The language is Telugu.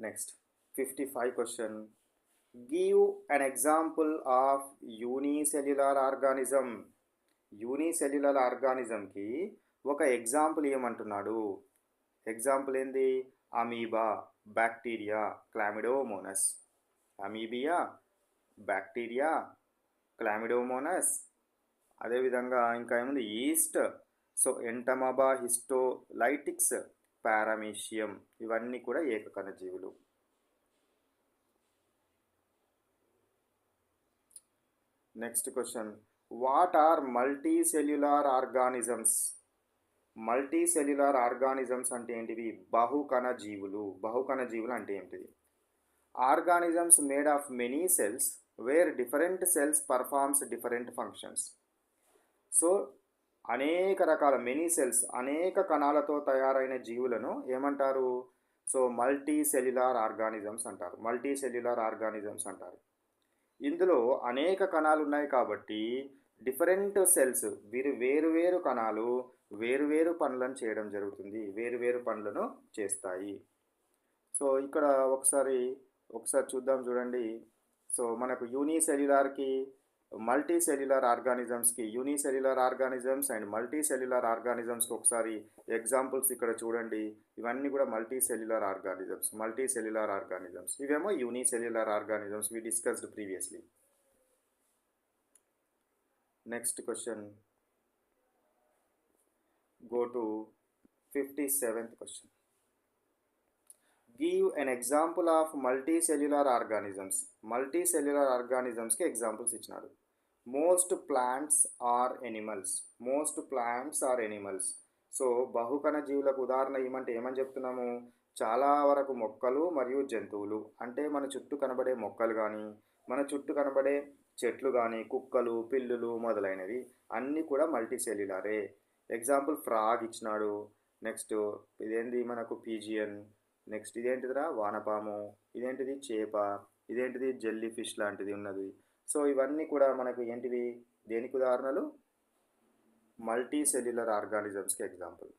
Next 55 question. Give an example of unicellular organism. Unicellular ఆర్గానిజంకి ఒక ఎగ్జాంపుల్ ఏమంటున్నాడు? ఎగ్జాంపుల్ ఏంది? Amoeba, bacteria, chlamydomonas. Amoeba, bacteria, chlamydomonas. అదేవిధంగా ఇంకా ఏముంది? Yeast. So entamoeba histolytica, paramecium, ఇవన్నీ కూడా ఏకకణ జీవులు. Next question. What are multicellular organisms? Multicellular organisms అంటే ఏంటివి? బహుకణ జీవులు. బహుకణ జీవులు అంటే ఏంటిది? Organisms made of many cells where different cells performs different functions. So అనేక రకాల మెనీ సెల్స్, అనేక కణాలతో తయారైన జీవులను ఏమంటారు? సో మల్టీసెల్యులార్ ఆర్గానిజమ్స్ అంటారు. మల్టీసెల్యులార్ ఆర్గానిజమ్స్ అంటారు. ఇందులో అనేక కణాలు ఉన్నాయి కాబట్టి డిఫరెంట్ సెల్స్, వేరు కణాలు వేరు పనులను చేయడం జరుగుతుంది. వేరు పనులను చేస్తాయి. సో ఇక్కడ ఒకసారి చూద్దాం చూడండి. సో మనకు యూనిసెల్యులార్కి, మల్టీసెల్యులర్ ఆర్గానిజమ్స్కి, యూనిసెల్యులర్ ఆర్గానిజమ్స్ అండ్ మల్టీసెల్యులర్ ఆర్గానిజమ్స్కి ఒకసారి ఎగ్జాంపుల్స్ ఇక్కడ చూడండి. ఇవన్నీ కూడా మల్టీసెల్యులర్ ఆర్గానిజమ్స్. మల్టీసెల్యులర్ ఆర్గానిజమ్స్, ఇవేమో unicellular organisms. We discussed previously. Next question. Go to 57th question. Give an example of multicellular organisms. Multicellular ఆర్గానిజమ్స్కి ఎగ్జాంపుల్స్ ఇచ్చినాడు. Most plants or animals. Most plants or animals. So బహుకణ జీవులకు ఉదాహరణ ఏమంటే ఏమని చెప్తున్నాము? చాలా వరకు మొక్కలు మరియు జంతువులు. అంటే మన చుట్టూ కనబడే మొక్కలు కానీ, మన చుట్టూ కనబడే చెట్లు కానీ, కుక్కలు, పిల్లులు మొదలైనవి అన్నీ కూడా మల్టీసెల్యులరే. ఎగ్జాంపుల్ ఫ్రాగ్ ఇచ్చినాడు. నెక్స్ట్ ఇదేంటి మనకు? పీజియన్. నెక్స్ట్ ఇదేంటిదిరా? వానపాము. ఇదేంటిది? చేప. ఇదేంటిది? జెల్లీ ఫిష్ లాంటిది ఉన్నది. సో ఇవన్నీ కూడా మనకు ఏంటివి? దేనికి ఉదాహరణలు? మల్టీసెల్యులర్ ఆర్గానిజమ్స్కి ఎగ్జాంపుల్.